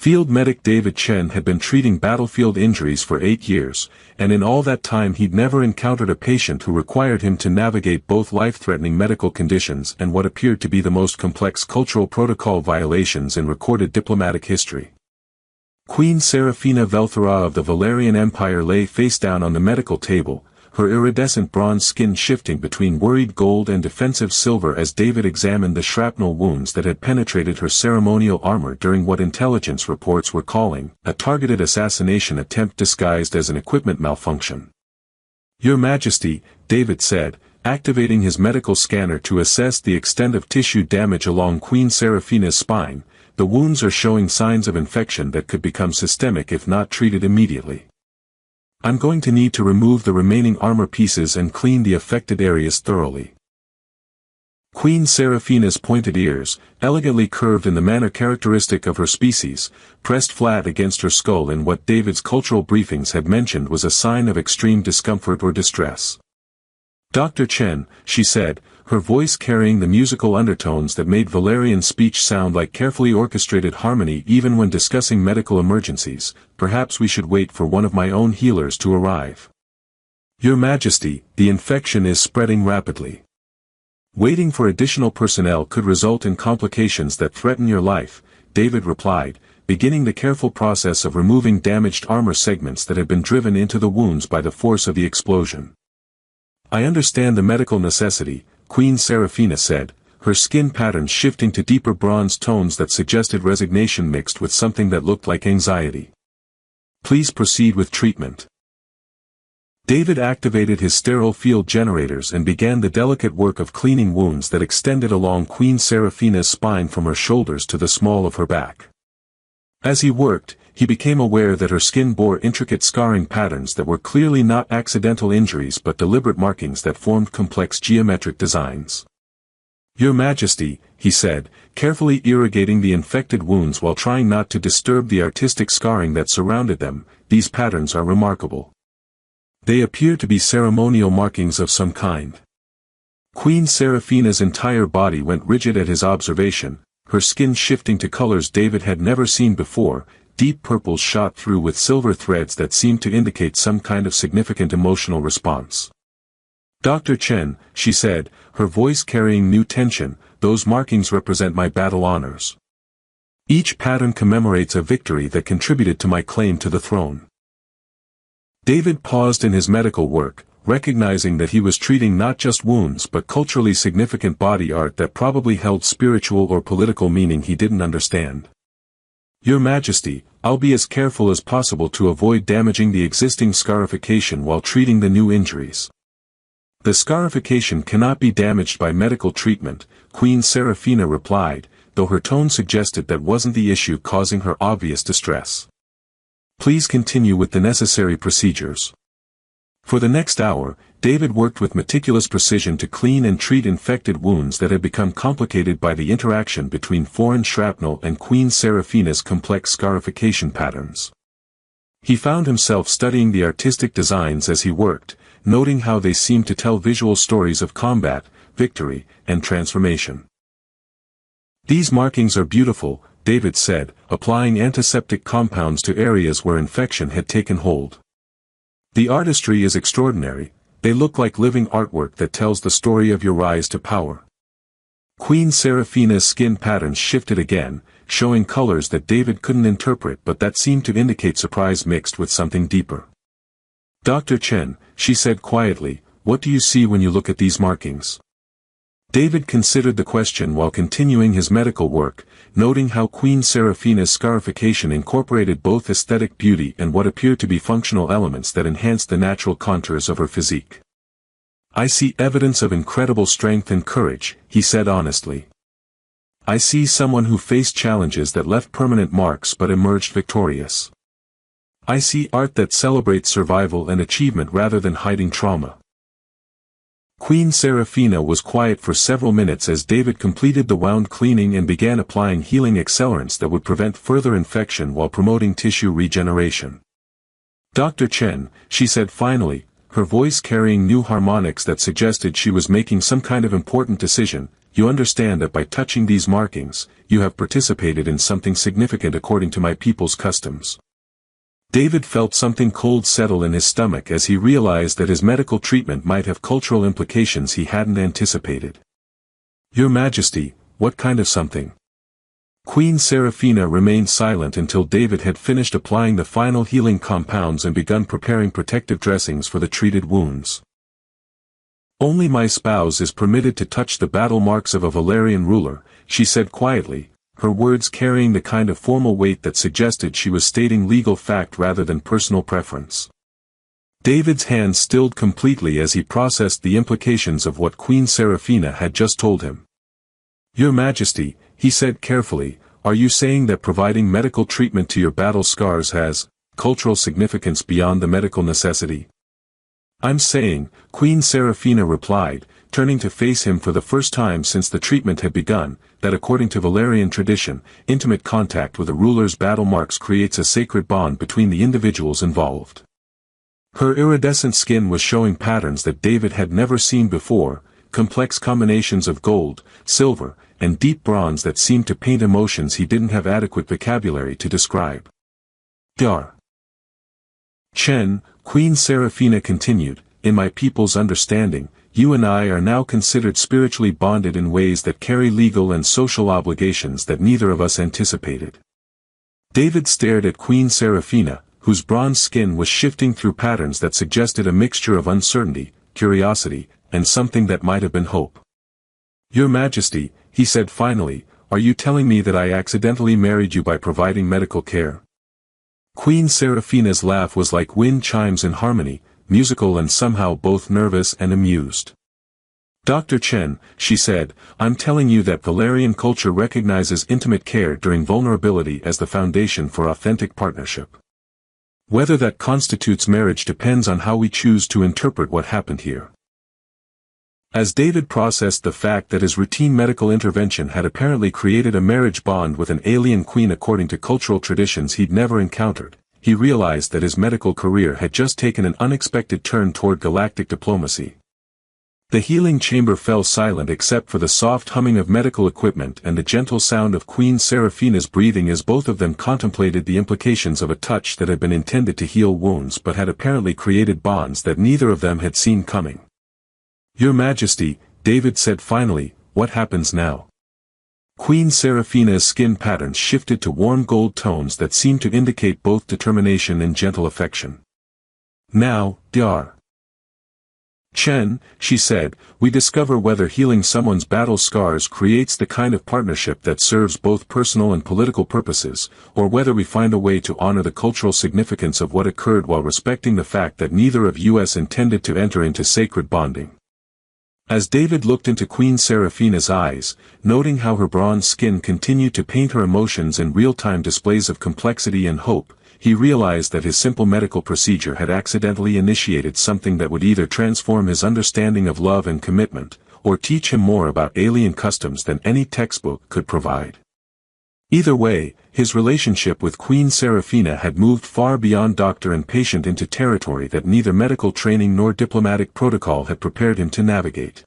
Field medic David Chen had been treating battlefield injuries for 8 years, and in all that time he'd never encountered a patient who required him to navigate both life-threatening medical conditions and what appeared to be the most complex cultural protocol violations in recorded diplomatic history. Queen Serafina Velthera of the Valerian Empire lay face down on the medical table, her iridescent bronze skin shifting between worried gold and defensive silver as David examined the shrapnel wounds that had penetrated her ceremonial armor during what intelligence reports were calling a targeted assassination attempt disguised as an equipment malfunction. "Your Majesty," David said, activating his medical scanner to assess the extent of tissue damage along Queen Serafina's spine, "the wounds are showing signs of infection that could become systemic if not treated immediately. I'm going to need to remove the remaining armor pieces and clean the affected areas thoroughly." Queen Serafina's pointed ears, elegantly curved in the manner characteristic of her species, pressed flat against her skull in what David's cultural briefings had mentioned was a sign of extreme discomfort or distress. "Dr. Chen," she said, her voice carrying the musical undertones that made Valerian speech sound like carefully orchestrated harmony even when discussing medical emergencies, "perhaps we should wait for one of my own healers to arrive." "Your Majesty, the infection is spreading rapidly. Waiting for additional personnel could result in complications that threaten your life," David replied, beginning the careful process of removing damaged armor segments that had been driven into the wounds by the force of the explosion. "I understand the medical necessity," Queen Serafina said, her skin patterns shifting to deeper bronze tones that suggested resignation mixed with something that looked like anxiety. "Please proceed with treatment." David activated his sterile field generators and began the delicate work of cleaning wounds that extended along Queen Serafina's spine from her shoulders to the small of her back. As he worked, he became aware that her skin bore intricate scarring patterns that were clearly not accidental injuries but deliberate markings that formed complex geometric designs. "Your Majesty," he said, carefully irrigating the infected wounds while trying not to disturb the artistic scarring that surrounded them, "these patterns are remarkable. They appear to be ceremonial markings of some kind." Queen Serafina's entire body went rigid at his observation, her skin shifting to colors David had never seen before. Deep purples shot through with silver threads that seemed to indicate some kind of significant emotional response. "Dr. Chen," she said, her voice carrying new tension, "those markings represent my battle honors. Each pattern commemorates a victory that contributed to my claim to the throne." David paused in his medical work, recognizing that he was treating not just wounds but culturally significant body art that probably held spiritual or political meaning he didn't understand. "Your Majesty, I'll be as careful as possible to avoid damaging the existing scarification while treating the new injuries." "The scarification cannot be damaged by medical treatment," Queen Serafina replied, though her tone suggested that wasn't the issue causing her obvious distress. "Please continue with the necessary procedures." For the next hour, David worked with meticulous precision to clean and treat infected wounds that had become complicated by the interaction between foreign shrapnel and Queen Serafina's complex scarification patterns. He found himself studying the artistic designs as he worked, noting how they seemed to tell visual stories of combat, victory, and transformation. "These markings are beautiful," David said, applying antiseptic compounds to areas where infection had taken hold. "The artistry is extraordinary. They look like living artwork that tells the story of your rise to power." Queen Serafina's skin patterns shifted again, showing colors that David couldn't interpret but that seemed to indicate surprise mixed with something deeper. "Dr. Chen," she said quietly, "what do you see when you look at these markings?" David considered the question while continuing his medical work, noting how Queen Serafina's scarification incorporated both aesthetic beauty and what appeared to be functional elements that enhanced the natural contours of her physique. "I see evidence of incredible strength and courage," he said honestly. "I see someone who faced challenges that left permanent marks but emerged victorious. I see art that celebrates survival and achievement rather than hiding trauma." Queen Serafina was quiet for several minutes as David completed the wound cleaning and began applying healing accelerants that would prevent further infection while promoting tissue regeneration. "Dr. Chen," she said finally, her voice carrying new harmonics that suggested she was making some kind of important decision, you understand that by touching these markings, you have participated in something significant according to my people's customs. David felt something cold settle in his stomach as he realized that his medical treatment might have cultural implications he hadn't anticipated. Your Majesty, what kind of something? Queen Seraphina remained silent until David had finished applying the final healing compounds and begun preparing protective dressings for the treated wounds. Only my spouse is permitted to touch the battle marks of a Valerian ruler, she said quietly, her words carrying the kind of formal weight that suggested she was stating legal fact rather than personal preference. David's hands stilled completely as he processed the implications of what Queen Seraphina had just told him. Your Majesty, he said carefully, are you saying that providing medical treatment to your battle scars has cultural significance beyond the medical necessity? I'm saying, Queen Seraphina replied, turning to face him for the first time since the treatment had begun, that according to Valerian tradition, intimate contact with a ruler's battle marks creates a sacred bond between the individuals involved. Her iridescent skin was showing patterns that David had never seen before, complex combinations of gold, silver, and deep bronze that seemed to paint emotions he didn't have adequate vocabulary to describe. Dar. Chen, Queen Seraphina continued, in my people's understanding, you and I are now considered spiritually bonded in ways that carry legal and social obligations that neither of us anticipated. David stared at Queen Seraphina, whose bronze skin was shifting through patterns that suggested a mixture of uncertainty, curiosity, and something that might have been hope. Your Majesty, he said finally, are you telling me that I accidentally married you by providing medical care? Queen Seraphina's laugh was like wind chimes in harmony, musical and somehow both nervous and amused. Dr. Chen, she said, I'm telling you that Valerian culture recognizes intimate care during vulnerability as the foundation for authentic partnership. Whether that constitutes marriage depends on how we choose to interpret what happened here. As David processed the fact that his routine medical intervention had apparently created a marriage bond with an alien queen according to cultural traditions he'd never encountered, he realized that his medical career had just taken an unexpected turn toward galactic diplomacy. The healing chamber fell silent except for the soft humming of medical equipment and the gentle sound of Queen Seraphina's breathing as both of them contemplated the implications of a touch that had been intended to heal wounds but had apparently created bonds that neither of them had seen coming. Your Majesty, David said finally, what happens now? Queen Seraphina's skin patterns shifted to warm gold tones that seemed to indicate both determination and gentle affection. Now, Dar. Chen, she said, we discover whether healing someone's battle scars creates the kind of partnership that serves both personal and political purposes, or whether we find a way to honor the cultural significance of what occurred while respecting the fact that neither of us intended to enter into sacred bonding. As David looked into Queen Seraphina's eyes, noting how her bronze skin continued to paint her emotions in real-time displays of complexity and hope, he realized that his simple medical procedure had accidentally initiated something that would either transform his understanding of love and commitment, or teach him more about alien customs than any textbook could provide. Either way, his relationship with Queen Seraphina had moved far beyond doctor and patient into territory that neither medical training nor diplomatic protocol had prepared him to navigate.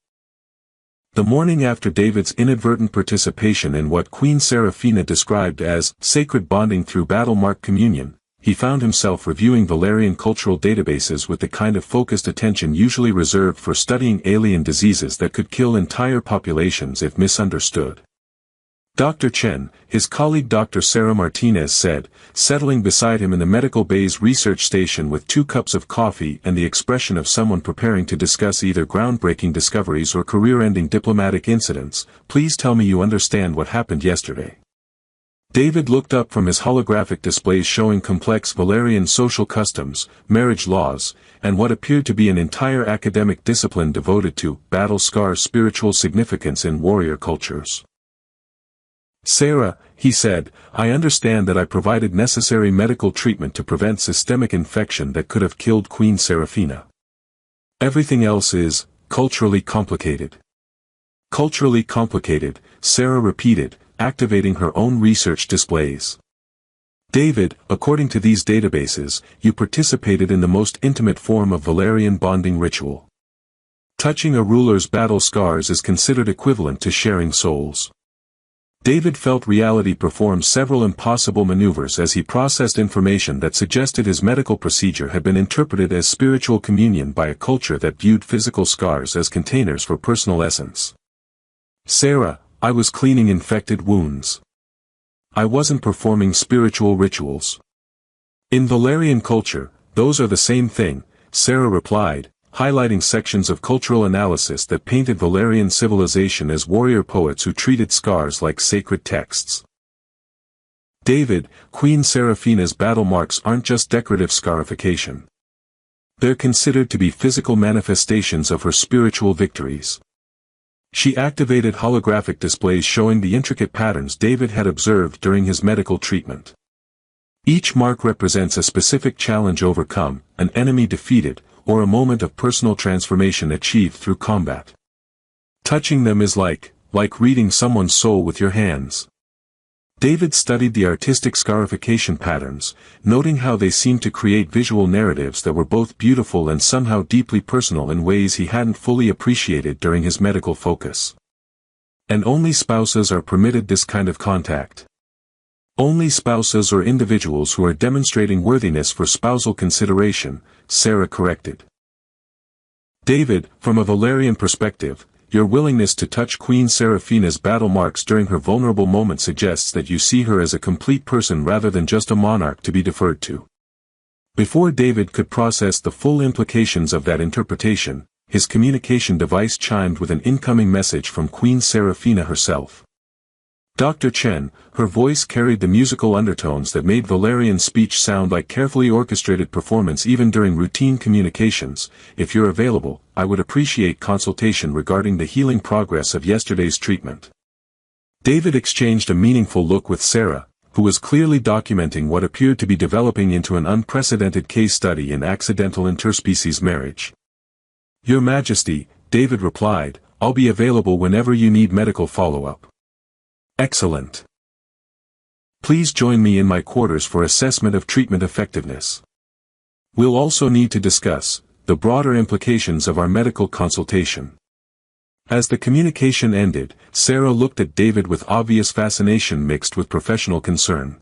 The morning after David's inadvertent participation in what Queen Seraphina described as sacred bonding through battle-marked communion, he found himself reviewing Valerian cultural databases with the kind of focused attention usually reserved for studying alien diseases that could kill entire populations if misunderstood. Dr. Chen, his colleague Dr. Sarah Martinez said, settling beside him in the medical bay's research station with 2 cups of coffee and the expression of someone preparing to discuss either groundbreaking discoveries or career-ending diplomatic incidents, please tell me you understand what happened yesterday. David looked up from his holographic displays showing complex Valerian social customs, marriage laws, and what appeared to be an entire academic discipline devoted to battle scars' spiritual significance in warrior cultures. Sarah, he said, I understand that I provided necessary medical treatment to prevent systemic infection that could have killed Queen Seraphina. Everything else is culturally complicated. Culturally complicated, Sarah repeated, activating her own research displays. David, according to these databases, you participated in the most intimate form of Valerian bonding ritual. Touching a ruler's battle scars is considered equivalent to sharing souls. David felt reality perform several impossible maneuvers as he processed information that suggested his medical procedure had been interpreted as spiritual communion by a culture that viewed physical scars as containers for personal essence. Sarah, I was cleaning infected wounds. I wasn't performing spiritual rituals. In Valerian culture, those are the same thing, Sarah replied, highlighting sections of cultural analysis that painted Valerian civilization as warrior poets who treated scars like sacred texts. David, Queen Seraphina's battle marks aren't just decorative scarification. They're considered to be physical manifestations of her spiritual victories. She activated holographic displays showing the intricate patterns David had observed during his medical treatment. Each mark represents a specific challenge overcome, an enemy defeated, or a moment of personal transformation achieved through combat. Touching them is like reading someone's soul with your hands. David studied the artistic scarification patterns, noting how they seemed to create visual narratives that were both beautiful and somehow deeply personal in ways he hadn't fully appreciated during his medical focus. And only spouses are permitted this kind of contact. Only spouses or individuals who are demonstrating worthiness for spousal consideration, Sarah corrected. David, from a Valerian perspective, your willingness to touch Queen Seraphina's battle marks during her vulnerable moment suggests that you see her as a complete person rather than just a monarch to be deferred to. Before David could process the full implications of that interpretation, his communication device chimed with an incoming message from Queen Seraphina herself. Dr. Chen, her voice carried the musical undertones that made Valerian speech sound like carefully orchestrated performance even during routine communications. If you're available, I would appreciate consultation regarding the healing progress of yesterday's treatment. David exchanged a meaningful look with Sarah, who was clearly documenting what appeared to be developing into an unprecedented case study in accidental interspecies marriage. Your Majesty, David replied, I'll be available whenever you need medical follow-up. Excellent. Please join me in my quarters for assessment of treatment effectiveness. We'll also need to discuss the broader implications of our medical consultation. As the communication ended, Sarah looked at David with obvious fascination mixed with professional concern.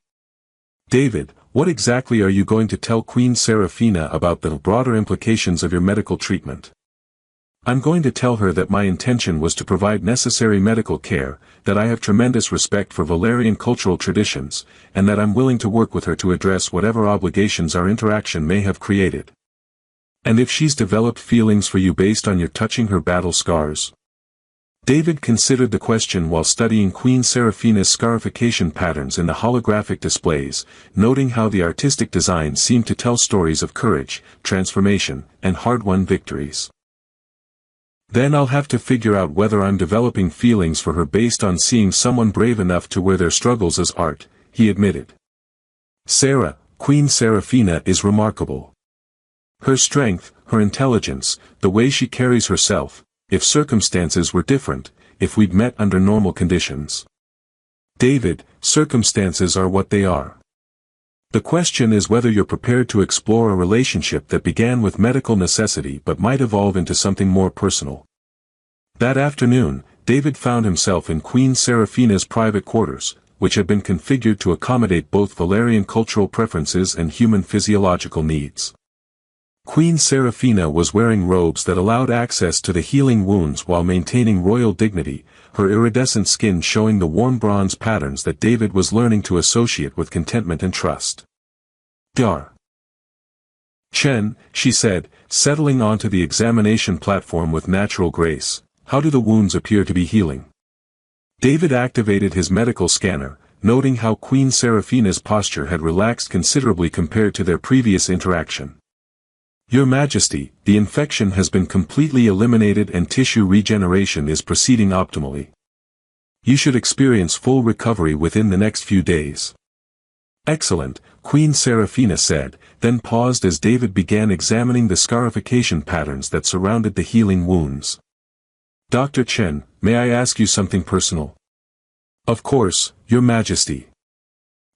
David, what exactly are you going to tell Queen Seraphina about the broader implications of your medical treatment? I'm going to tell her that my intention was to provide necessary medical care, that I have tremendous respect for Valerian cultural traditions, and that I'm willing to work with her to address whatever obligations our interaction may have created. And if she's developed feelings for you based on your touching her battle scars? David considered the question while studying Queen Seraphina's scarification patterns in the holographic displays, noting how the artistic design seemed to tell stories of courage, transformation, and hard-won victories. Then I'll have to figure out whether I'm developing feelings for her based on seeing someone brave enough to wear their struggles as art, he admitted. Sarah, Queen Seraphina is remarkable. Her strength, her intelligence, the way she carries herself, if circumstances were different, if we'd met under normal conditions. David, circumstances are what they are. The question is whether you're prepared to explore a relationship that began with medical necessity but might evolve into something more personal. That afternoon, David found himself in Queen Seraphina's private quarters, which had been configured to accommodate both Valerian cultural preferences and human physiological needs. Queen Seraphina was wearing robes that allowed access to the healing wounds while maintaining royal dignity, her iridescent skin showing the warm bronze patterns that David was learning to associate with contentment and trust. Dar. Chen, she said, settling onto the examination platform with natural grace, how do the wounds appear to be healing? David activated his medical scanner, noting how Queen Seraphina's posture had relaxed considerably compared to their previous interaction. Your Majesty, the infection has been completely eliminated and tissue regeneration is proceeding optimally. You should experience full recovery within the next few days. Excellent, Queen Seraphina said, then paused as David began examining the scarification patterns that surrounded the healing wounds. Dr. Chen, may I ask you something personal? Of course, Your Majesty.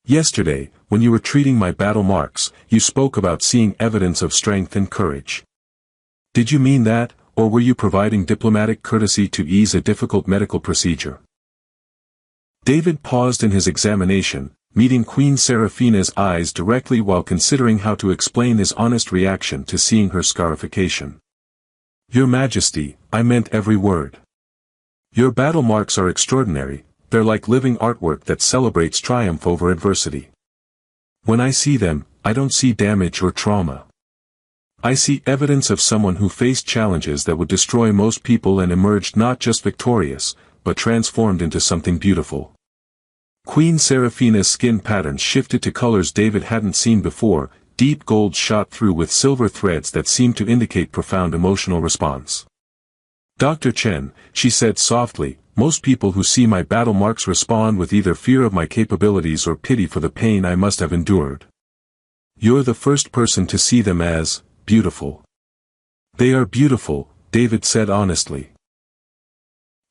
Yesterday, when you were treating my battle marks, you spoke about seeing evidence of strength and courage. Did you mean that, or were you providing diplomatic courtesy to ease a difficult medical procedure? David paused in his examination, meeting Queen Seraphina's eyes directly while considering how to explain his honest reaction to seeing her scarification. Your Majesty, I meant every word. Your battle marks are extraordinary, they're like living artwork that celebrates triumph over adversity. When I see them, I don't see damage or trauma. I see evidence of someone who faced challenges that would destroy most people and emerged not just victorious, but transformed into something beautiful. Queen Seraphina's skin patterns shifted to colors David hadn't seen before, deep gold shot through with silver threads that seemed to indicate profound emotional response. Dr. Chen, she said softly, most people who see my battle marks respond with either fear of my capabilities or pity for the pain I must have endured. You're the first person to see them as beautiful. They are beautiful, David said honestly.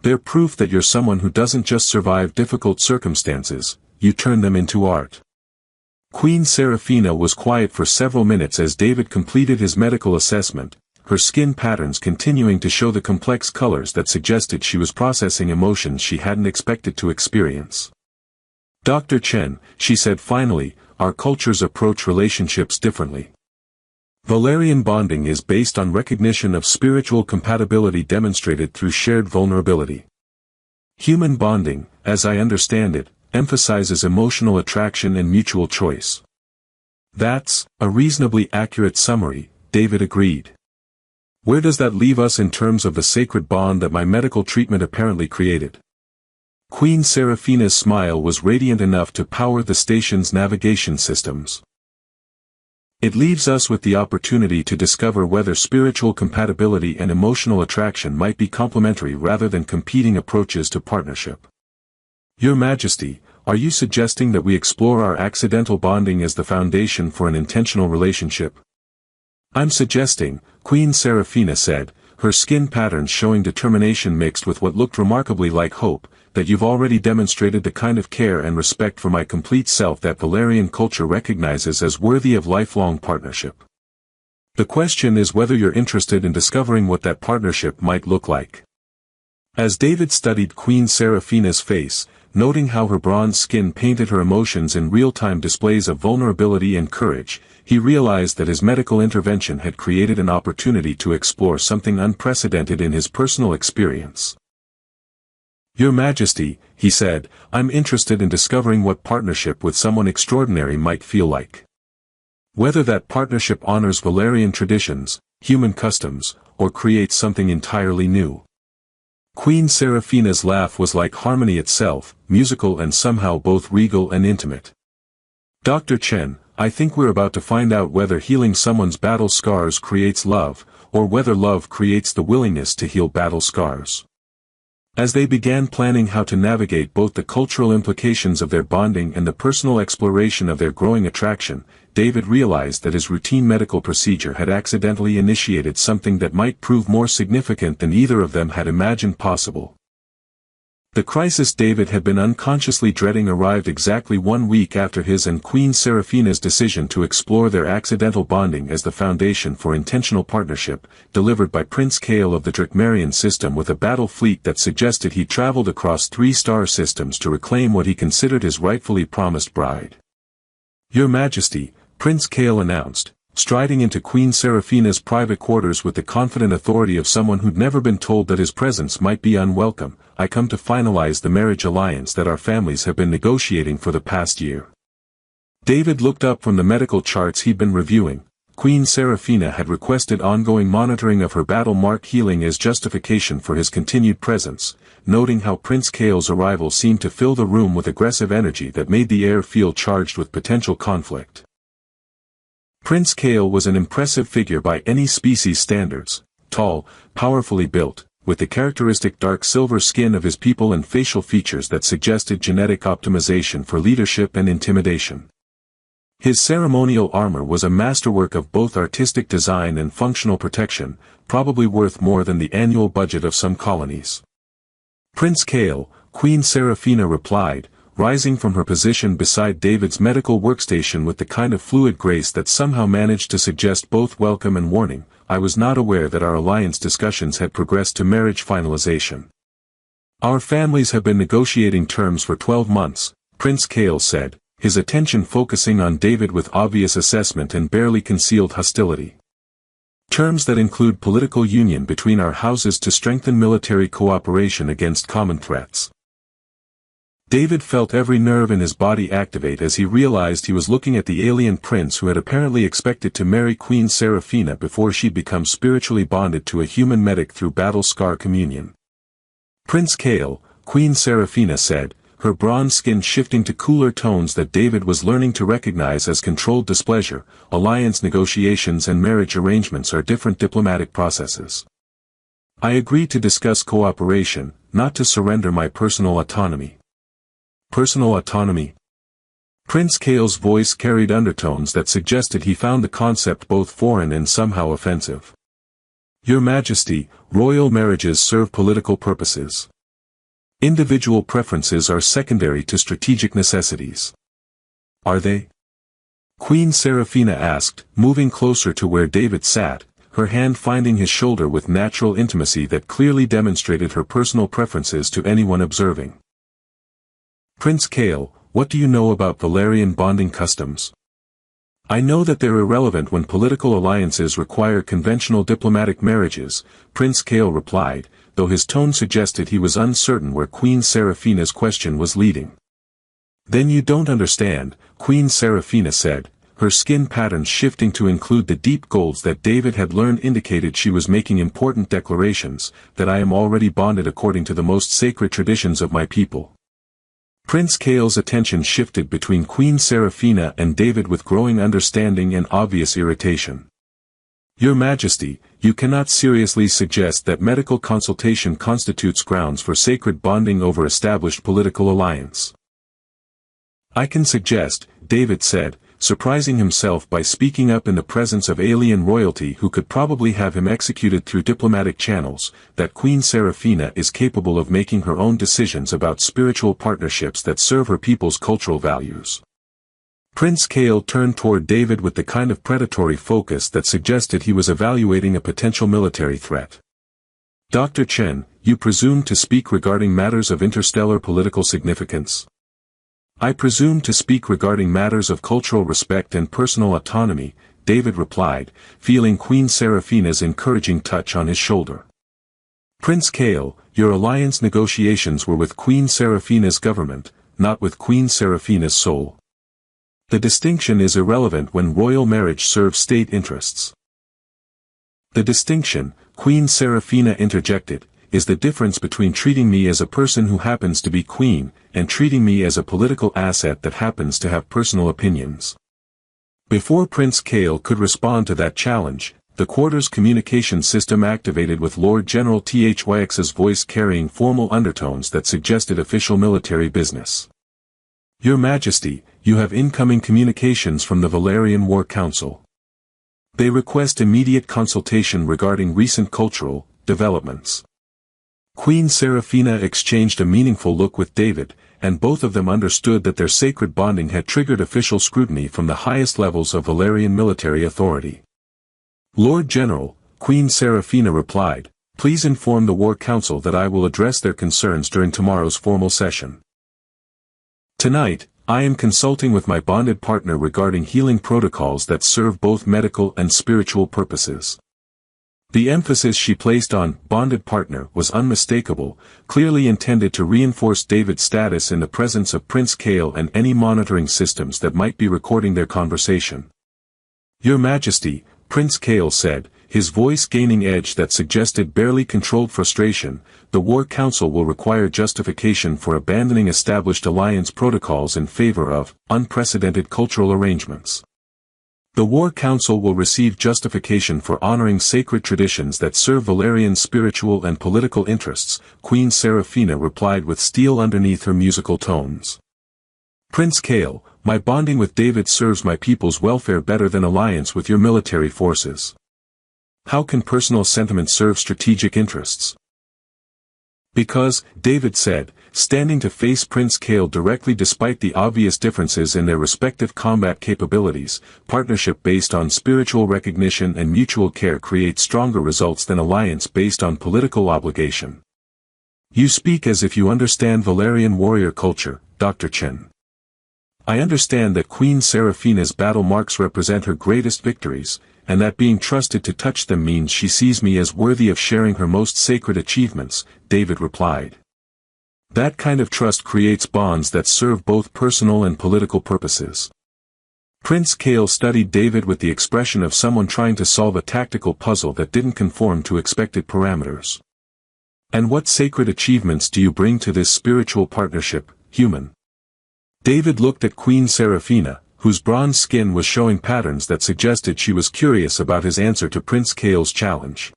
They're proof that you're someone who doesn't just survive difficult circumstances, you turn them into art. Queen Seraphina was quiet for several minutes as David completed his medical assessment, her skin patterns continuing to show the complex colors that suggested she was processing emotions she hadn't expected to experience. Dr. Chen, she said finally, our cultures approach relationships differently. Valerian bonding is based on recognition of spiritual compatibility demonstrated through shared vulnerability. Human bonding, as I understand it, emphasizes emotional attraction and mutual choice. That's a reasonably accurate summary, David agreed. Where does that leave us in terms of the sacred bond that my medical treatment apparently created? Queen Seraphina's smile was radiant enough to power the station's navigation systems. It leaves us with the opportunity to discover whether spiritual compatibility and emotional attraction might be complementary rather than competing approaches to partnership. Your Majesty, are you suggesting that we explore our accidental bonding as the foundation for an intentional relationship? I'm suggesting, Queen Seraphina said, her skin patterns showing determination mixed with what looked remarkably like hope, that you've already demonstrated the kind of care and respect for my complete self that Valerian culture recognizes as worthy of lifelong partnership. The question is whether you're interested in discovering what that partnership might look like. As David studied Queen Seraphina's face, noting how her bronze skin painted her emotions in real-time displays of vulnerability and courage, he realized that his medical intervention had created an opportunity to explore something unprecedented in his personal experience. Your Majesty, he said, I'm interested in discovering what partnership with someone extraordinary might feel like. Whether that partnership honors Valerian traditions, human customs, or creates something entirely new. Queen Seraphina's laugh was like harmony itself, musical and somehow both regal and intimate. Dr. Chen, I think we're about to find out whether healing someone's battle scars creates love, or whether love creates the willingness to heal battle scars. As they began planning how to navigate both the cultural implications of their bonding and the personal exploration of their growing attraction, David realized that his routine medical procedure had accidentally initiated something that might prove more significant than either of them had imagined possible. The crisis David had been unconsciously dreading arrived exactly 1 week after his and Queen Seraphina's decision to explore their accidental bonding as the foundation for intentional partnership, delivered by Prince Kael of the Drakmarian system with a battle fleet that suggested he traveled across 3 star systems to reclaim what he considered his rightfully promised bride. Your Majesty, Prince Kael announced, striding into Queen Seraphina's private quarters with the confident authority of someone who'd never been told that his presence might be unwelcome, I come to finalize the marriage alliance that our families have been negotiating for the past year. David looked up from the medical charts he'd been reviewing. Queen Seraphina had requested ongoing monitoring of her battle mark healing as justification for his continued presence, noting how Prince Kael's arrival seemed to fill the room with aggressive energy that made the air feel charged with potential conflict. Prince Kael was an impressive figure by any species standards, tall, powerfully built, with the characteristic dark silver skin of his people and facial features that suggested genetic optimization for leadership and intimidation. His ceremonial armor was a masterwork of both artistic design and functional protection, probably worth more than the annual budget of some colonies. Prince Kael, Queen Seraphina replied, rising from her position beside David's medical workstation with the kind of fluid grace that somehow managed to suggest both welcome and warning, I was not aware that our alliance discussions had progressed to marriage finalization. Our families have been negotiating terms for 12 months, Prince Kale said, his attention focusing on David with obvious assessment and barely concealed hostility. Terms that include political union between our houses to strengthen military cooperation against common threats. David felt every nerve in his body activate as he realized he was looking at the alien prince who had apparently expected to marry Queen Seraphina before she'd become spiritually bonded to a human medic through battle scar communion. Prince Kale, Queen Seraphina said, her bronze skin shifting to cooler tones that David was learning to recognize as controlled displeasure. Alliance negotiations and marriage arrangements are different diplomatic processes. I agree to discuss cooperation, not to surrender my personal autonomy. Personal autonomy? Prince Kale's voice carried undertones that suggested he found the concept both foreign and somehow offensive. Your Majesty, royal marriages serve political purposes. Individual preferences are secondary to strategic necessities. Are they? Queen Seraphina asked, moving closer to where David sat, her hand finding his shoulder with natural intimacy that clearly demonstrated her personal preferences to anyone observing. Prince Kale, what do you know about Valerian bonding customs? I know that they're irrelevant when political alliances require conventional diplomatic marriages, Prince Kale replied, though his tone suggested he was uncertain where Queen Seraphina's question was leading. Then you don't understand, Queen Seraphina said, her skin patterns shifting to include the deep golds that David had learned indicated she was making important declarations, that I am already bonded according to the most sacred traditions of my people. Prince Kale's attention shifted between Queen Seraphina and David with growing understanding and obvious irritation. Your Majesty, you cannot seriously suggest that medical consultation constitutes grounds for sacred bonding over established political alliance. I can suggest, David said, surprising himself by speaking up in the presence of alien royalty who could probably have him executed through diplomatic channels, that Queen Seraphina is capable of making her own decisions about spiritual partnerships that serve her people's cultural values. Prince Kale turned toward David with the kind of predatory focus that suggested he was evaluating a potential military threat. Dr. Chen, you presume to speak regarding matters of interstellar political significance? I presume to speak regarding matters of cultural respect and personal autonomy, David replied, feeling Queen Seraphina's encouraging touch on his shoulder. Prince Kale, your alliance negotiations were with Queen Seraphina's government, not with Queen Seraphina's soul. The distinction is irrelevant when royal marriage serves state interests. The distinction, Queen Seraphina interjected, is the difference between treating me as a person who happens to be queen, and treating me as a political asset that happens to have personal opinions. Before Prince Kale could respond to that challenge, the quarter's communication system activated with Lord General Thyx's voice carrying formal undertones that suggested official military business. Your Majesty, you have incoming communications from the Valerian War Council. They request immediate consultation regarding recent cultural developments. Queen Seraphina exchanged a meaningful look with David, and both of them understood that their sacred bonding had triggered official scrutiny from the highest levels of Valerian military authority. Lord General, Queen Seraphina replied, please inform the War Council that I will address their concerns during tomorrow's formal session. Tonight, I am consulting with my bonded partner regarding healing protocols that serve both medical and spiritual purposes. The emphasis she placed on bonded partner was unmistakable, clearly intended to reinforce David's status in the presence of Prince Kale and any monitoring systems that might be recording their conversation. Your Majesty, Prince Kale said, his voice gaining edge that suggested barely controlled frustration, the War Council will require justification for abandoning established alliance protocols in favor of unprecedented cultural arrangements. The War Council will receive justification for honoring sacred traditions that serve Valerian spiritual and political interests, Queen Seraphina replied with steel underneath her musical tones. Prince Kale, my bonding with David serves my people's welfare better than alliance with your military forces. How can personal sentiment serve strategic interests? Because, David said, standing to face Prince Kael directly despite the obvious differences in their respective combat capabilities, partnership based on spiritual recognition and mutual care creates stronger results than alliance based on political obligation. You speak as if you understand Valerian warrior culture, Dr. Chen. I understand that Queen Seraphina's battle marks represent her greatest victories, and that being trusted to touch them means she sees me as worthy of sharing her most sacred achievements, David replied. That kind of trust creates bonds that serve both personal and political purposes. Prince Kael studied David with the expression of someone trying to solve a tactical puzzle that didn't conform to expected parameters. And what sacred achievements do you bring to this spiritual partnership, human? David looked at Queen Seraphina, whose bronze skin was showing patterns that suggested she was curious about his answer to Prince Kael's challenge.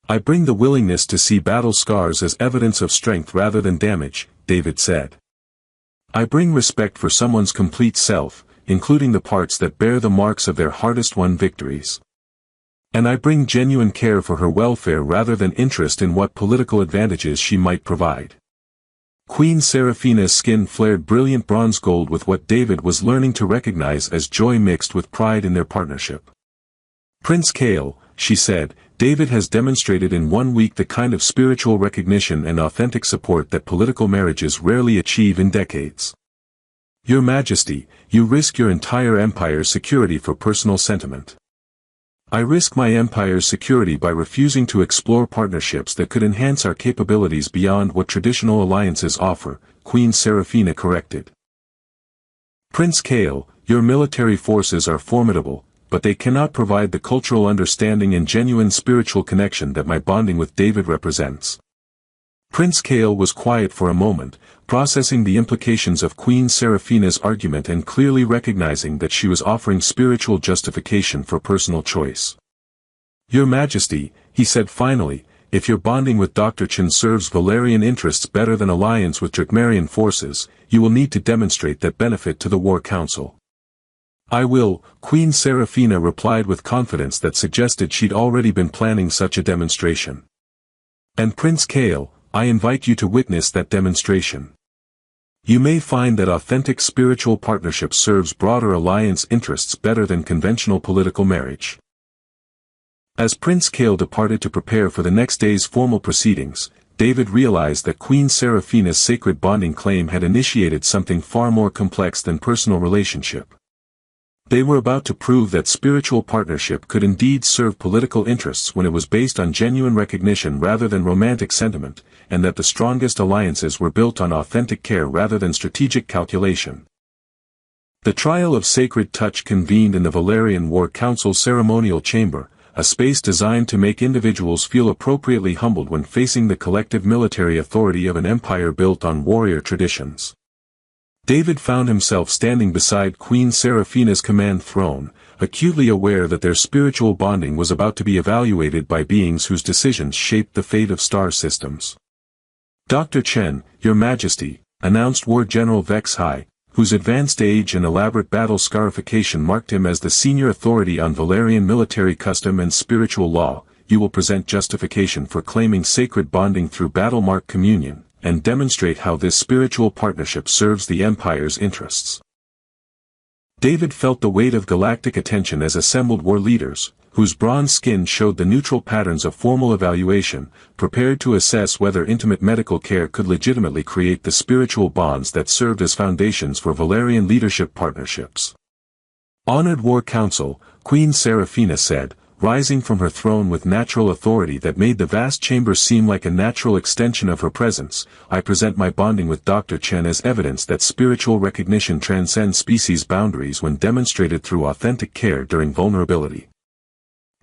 I bring the willingness to see battle scars as evidence of strength rather than damage, David said. I bring respect for someone's complete self, including the parts that bear the marks of their hardest-won victories. And I bring genuine care for her welfare rather than interest in what political advantages she might provide. Queen Seraphina's skin flared brilliant bronze gold with what David was learning to recognize as joy mixed with pride in their partnership. Prince Kael, she said, David has demonstrated in 1 week the kind of spiritual recognition and authentic support that political marriages rarely achieve in decades. Your Majesty, you risk your entire empire's security for personal sentiment. I risk my empire's security by refusing to explore partnerships that could enhance our capabilities beyond what traditional alliances offer, Queen Seraphina corrected. Prince Kael, your military forces are formidable, but they cannot provide the cultural understanding and genuine spiritual connection that my bonding with David represents. Prince Kael was quiet for a moment, processing the implications of Queen Seraphina's argument and clearly recognizing that she was offering spiritual justification for personal choice. Your Majesty, he said finally, if your bonding with Dr. Chen serves Valerian interests better than alliance with Drakmarian forces, you will need to demonstrate that benefit to the War Council. I will, Queen Seraphina replied with confidence that suggested she'd already been planning such a demonstration. And Prince Kael, I invite you to witness that demonstration. You may find that authentic spiritual partnership serves broader alliance interests better than conventional political marriage. As Prince Kael departed to prepare for the next day's formal proceedings, David realized that Queen Seraphina's sacred bonding claim had initiated something far more complex than personal relationship. They were about to prove that spiritual partnership could indeed serve political interests when it was based on genuine recognition rather than romantic sentiment, and that the strongest alliances were built on authentic care rather than strategic calculation. The trial of sacred touch convened in the Valerian War Council ceremonial chamber, a space designed to make individuals feel appropriately humbled when facing the collective military authority of an empire built on warrior traditions. David found himself standing beside Queen Seraphina's command throne, acutely aware that their spiritual bonding was about to be evaluated by beings whose decisions shaped the fate of star systems. Dr. Chen, Your Majesty, announced War General Vex Hai, whose advanced age and elaborate battle scarification marked him as the senior authority on Valerian military custom and spiritual law, you will present justification for claiming sacred bonding through battle-mark communion, and demonstrate how this spiritual partnership serves the Empire's interests. David felt the weight of galactic attention as assembled war leaders, whose bronze skin showed the neutral patterns of formal evaluation, prepared to assess whether intimate medical care could legitimately create the spiritual bonds that served as foundations for Valerian leadership partnerships. Honored War Council, Queen Seraphina said, rising from her throne with natural authority that made the vast chamber seem like a natural extension of her presence, I present my bonding with Dr. Chen as evidence that spiritual recognition transcends species boundaries when demonstrated through authentic care during vulnerability.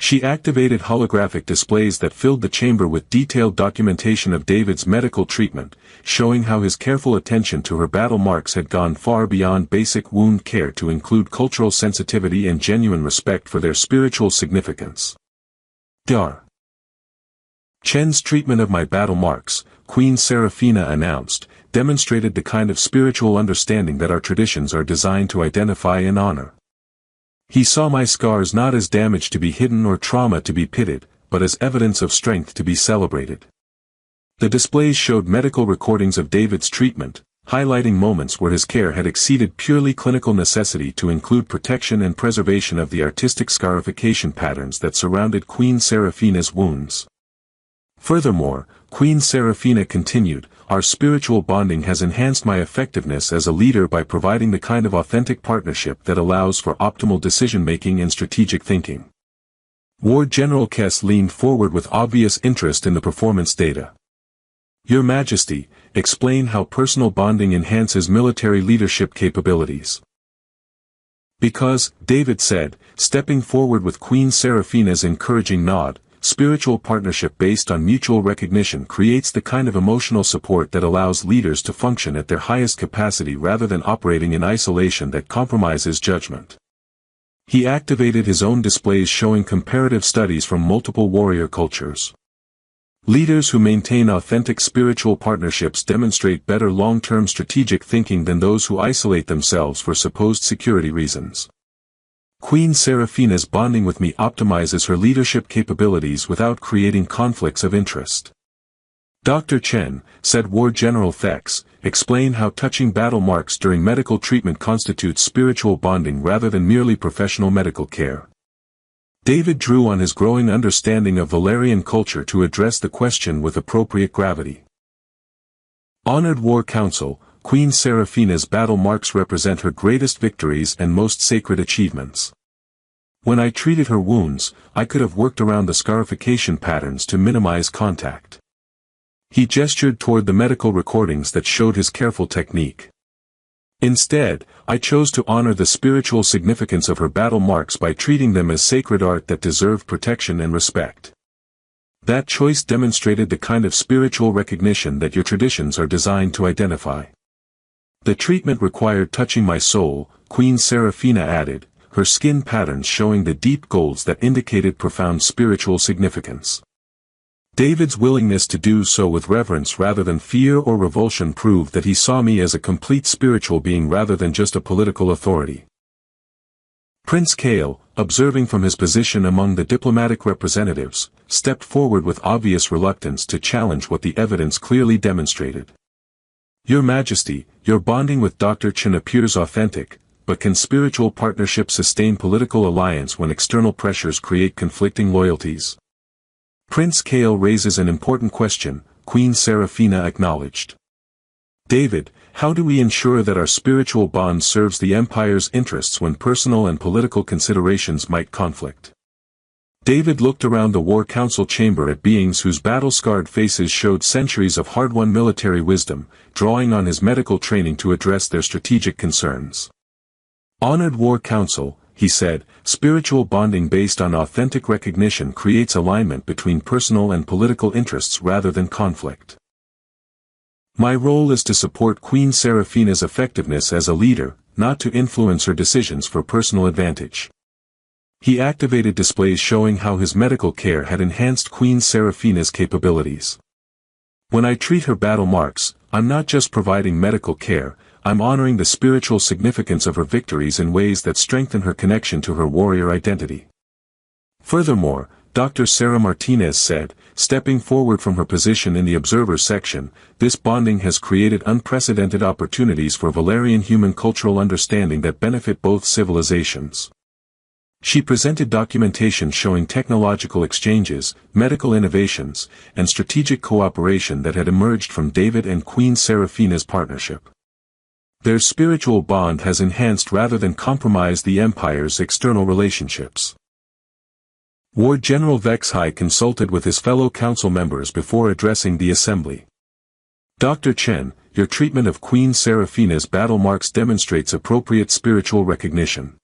She activated holographic displays that filled the chamber with detailed documentation of David's medical treatment, showing how his careful attention to her battle marks had gone far beyond basic wound care to include cultural sensitivity and genuine respect for their spiritual significance. Dar. Chen's treatment of my battle marks, Queen Seraphina announced, demonstrated the kind of spiritual understanding that our traditions are designed to identify and honor. He saw my scars not as damage to be hidden or trauma to be pitted, but as evidence of strength to be celebrated. The displays showed medical recordings of David's treatment, highlighting moments where his care had exceeded purely clinical necessity to include protection and preservation of the artistic scarification patterns that surrounded Queen Seraphina's wounds. Furthermore, Queen Seraphina continued, "Our spiritual bonding has enhanced my effectiveness as a leader by providing the kind of authentic partnership that allows for optimal decision-making and strategic thinking." War General Kess leaned forward with obvious interest in the performance data. "Your Majesty, explain how personal bonding enhances military leadership capabilities." "Because," David said, stepping forward with Queen Seraphina's encouraging nod, "spiritual partnership based on mutual recognition creates the kind of emotional support that allows leaders to function at their highest capacity rather than operating in isolation that compromises judgment." He activated his own displays showing comparative studies from multiple warrior cultures. Leaders who maintain authentic spiritual partnerships demonstrate better long-term strategic thinking than those who isolate themselves for supposed security reasons. Queen Seraphina's bonding with me optimizes her leadership capabilities without creating conflicts of interest. "Dr. Chen," said War General Thex, "explain how touching battle marks during medical treatment constitutes spiritual bonding rather than merely professional medical care." David drew on his growing understanding of Valerian culture to address the question with appropriate gravity. "Honored War Council, Queen Seraphina's battle marks represent her greatest victories and most sacred achievements. When I treated her wounds, I could have worked around the scarification patterns to minimize contact." He gestured toward the medical recordings that showed his careful technique. "Instead, I chose to honor the spiritual significance of her battle marks by treating them as sacred art that deserved protection and respect. That choice demonstrated the kind of spiritual recognition that your traditions are designed to identify." "The treatment required touching my soul," Queen Seraphina added, her skin patterns showing the deep golds that indicated profound spiritual significance. David's willingness to do so with reverence rather than fear or revulsion proved that he saw me as a complete spiritual being rather than just a political authority. Prince Kale, observing from his position among the diplomatic representatives, stepped forward with obvious reluctance to challenge what the evidence clearly demonstrated. "Your Majesty, your bonding with Dr. Chen appears authentic, but can spiritual partnership sustain political alliance when external pressures create conflicting loyalties?" Prince Kale raises an important question, Queen Seraphina acknowledged. "David, how do we ensure that our spiritual bond serves the Empire's interests when personal and political considerations might conflict?" David looked around the War Council chamber at beings whose battle-scarred faces showed centuries of hard-won military wisdom, drawing on his medical training to address their strategic concerns. "Honored War Council," he said, "spiritual bonding based on authentic recognition creates alignment between personal and political interests rather than conflict. My role is to support Queen Seraphina's effectiveness as a leader, not to influence her decisions for personal advantage." He activated displays showing how his medical care had enhanced Queen Seraphina's capabilities. "When I treat her battle marks, I'm not just providing medical care, I'm honoring the spiritual significance of her victories in ways that strengthen her connection to her warrior identity." Furthermore, Dr. Sarah Martinez said, stepping forward from her position in the observer section, "This bonding has created unprecedented opportunities for Valerian human cultural understanding that benefit both civilizations." She presented documentation showing technological exchanges, medical innovations, and strategic cooperation that had emerged from David and Queen Seraphina's partnership. Their spiritual bond has enhanced rather than compromised the Empire's external relationships. War General Vexhai consulted with his fellow council members before addressing the assembly. "Dr. Chen, your treatment of Queen Seraphina's battle marks demonstrates appropriate spiritual recognition.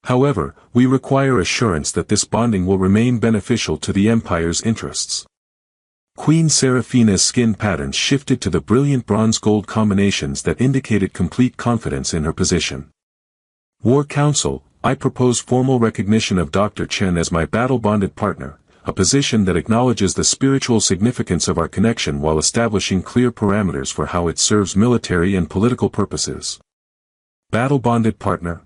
However, we require assurance that this bonding will remain beneficial to the Empire's interests." Queen Seraphina's skin patterns shifted to the brilliant bronze-gold combinations that indicated complete confidence in her position. "War Council, I propose formal recognition of Dr. Chen as my battle-bonded partner, a position that acknowledges the spiritual significance of our connection while establishing clear parameters for how it serves military and political purposes." "Battle-bonded partner?"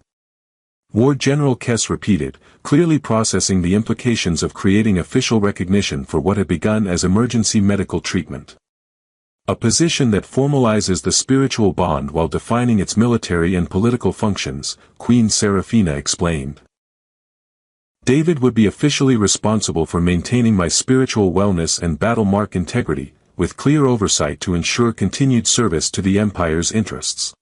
War General Kess repeated, clearly processing the implications of creating official recognition for what had begun as emergency medical treatment. A position that formalizes the spiritual bond while defining its military and political functions, Queen Serafina explained. David would be officially responsible for maintaining my spiritual wellness and battle mark integrity, with clear oversight to ensure continued service to the Empire's interests.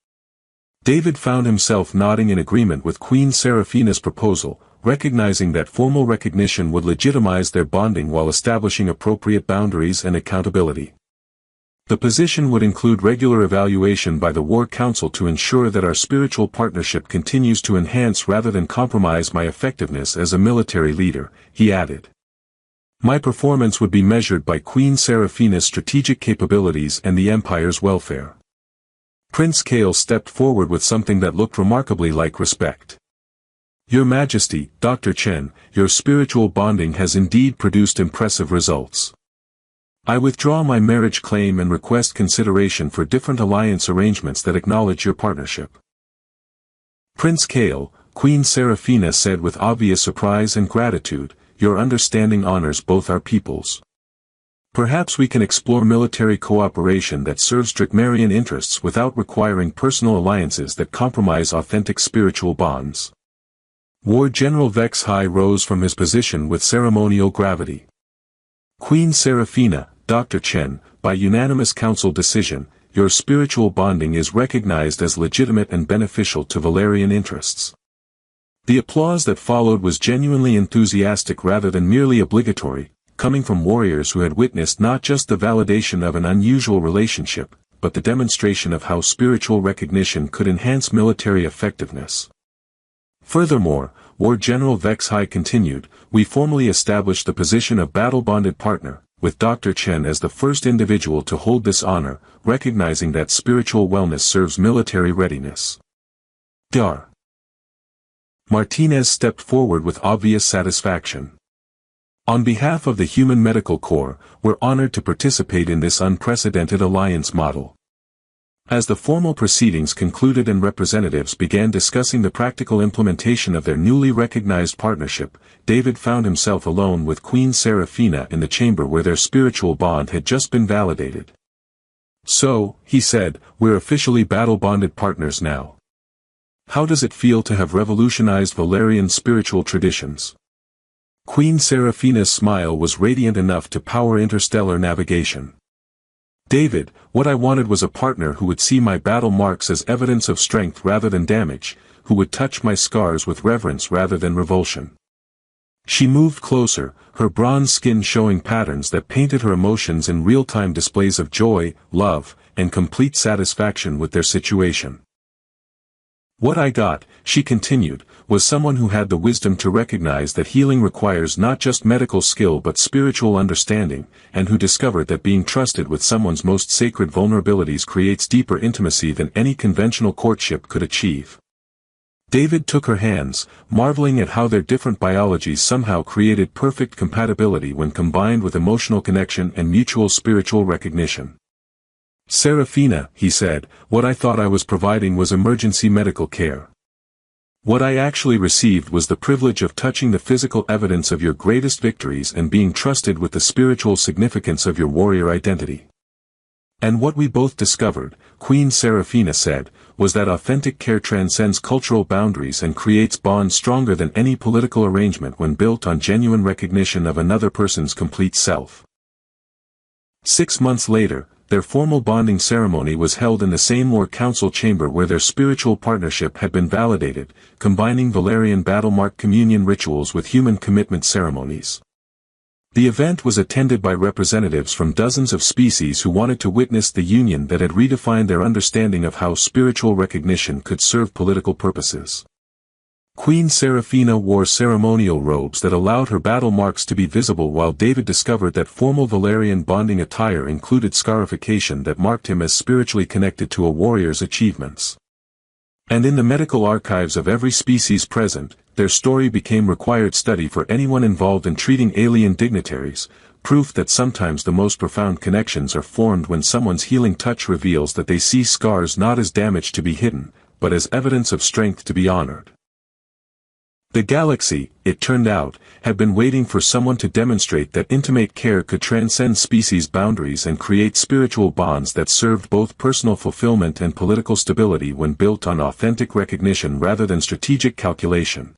David found himself nodding in agreement with Queen Serafina's proposal, recognizing that formal recognition would legitimize their bonding while establishing appropriate boundaries and accountability. The position would include regular evaluation by the War Council to ensure that our spiritual partnership continues to enhance rather than compromise my effectiveness as a military leader, he added. My performance would be measured by Queen Serafina's strategic capabilities and the Empire's welfare. Prince Kale stepped forward with something that looked remarkably like respect. Your Majesty, Dr. Chen, your spiritual bonding has indeed produced impressive results. I withdraw my marriage claim and request consideration for different alliance arrangements that acknowledge your partnership. Prince Kale, Queen Serafina said with obvious surprise and gratitude, your understanding honors both our peoples. Perhaps we can explore military cooperation that serves Drakmarian interests without requiring personal alliances that compromise authentic spiritual bonds. War General Vex High rose from his position with ceremonial gravity. Queen Serafina, Dr. Chen, by unanimous council decision, your spiritual bonding is recognized as legitimate and beneficial to Valerian interests. The applause that followed was genuinely enthusiastic rather than merely obligatory, coming from warriors who had witnessed not just the validation of an unusual relationship, but the demonstration of how spiritual recognition could enhance military effectiveness. Furthermore, War General Vex High continued, we formally established the position of battle-bonded partner, with Dr. Chen as the first individual to hold this honor, recognizing that spiritual wellness serves military readiness. Dar. Martinez stepped forward with obvious satisfaction. On behalf of the Human Medical Corps, we're honored to participate in this unprecedented alliance model. As the formal proceedings concluded and representatives began discussing the practical implementation of their newly recognized partnership, David found himself alone with Queen Serafina in the chamber where their spiritual bond had just been validated. So, he said, we're officially battle-bonded partners now. How does it feel to have revolutionized Valerian spiritual traditions? Queen Serafina's smile was radiant enough to power interstellar navigation. David, what I wanted was a partner who would see my battle marks as evidence of strength rather than damage, who would touch my scars with reverence rather than revulsion. She moved closer, her bronze skin showing patterns that painted her emotions in real-time displays of joy, love, and complete satisfaction with their situation. What I got, she continued, was someone who had the wisdom to recognize that healing requires not just medical skill but spiritual understanding, and who discovered that being trusted with someone's most sacred vulnerabilities creates deeper intimacy than any conventional courtship could achieve. David took her hands, marveling at how their different biologies somehow created perfect compatibility when combined with emotional connection and mutual spiritual recognition. Serafina, he said, what I thought I was providing was emergency medical care. What I actually received was the privilege of touching the physical evidence of your greatest victories and being trusted with the spiritual significance of your warrior identity. And what we both discovered, Queen Serafina said, was that authentic care transcends cultural boundaries and creates bonds stronger than any political arrangement when built on genuine recognition of another person's complete self. 6 months later, their formal bonding ceremony was held in the same War Council chamber where their spiritual partnership had been validated, combining Valerian battlemark communion rituals with human commitment ceremonies. The event was attended by representatives from dozens of species who wanted to witness the union that had redefined their understanding of how spiritual recognition could serve political purposes. Queen Serafina wore ceremonial robes that allowed her battle marks to be visible, while David discovered that formal Valerian bonding attire included scarification that marked him as spiritually connected to a warrior's achievements. And in the medical archives of every species present, their story became required study for anyone involved in treating alien dignitaries, proof that sometimes the most profound connections are formed when someone's healing touch reveals that they see scars not as damage to be hidden, but as evidence of strength to be honored. The galaxy, it turned out, had been waiting for someone to demonstrate that intimate care could transcend species boundaries and create spiritual bonds that served both personal fulfillment and political stability when built on authentic recognition rather than strategic calculation.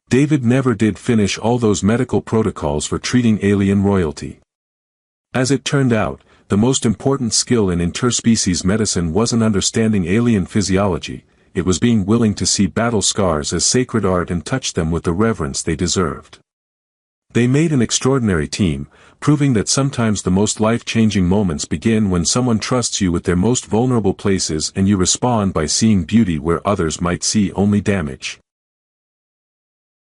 David never did finish all those medical protocols for treating alien royalty. As it turned out, the most important skill in interspecies medicine wasn't understanding alien physiology, it was being willing to see battle scars as sacred art and touch them with the reverence they deserved. They made an extraordinary team, proving that sometimes the most life-changing moments begin when someone trusts you with their most vulnerable places and you respond by seeing beauty where others might see only damage.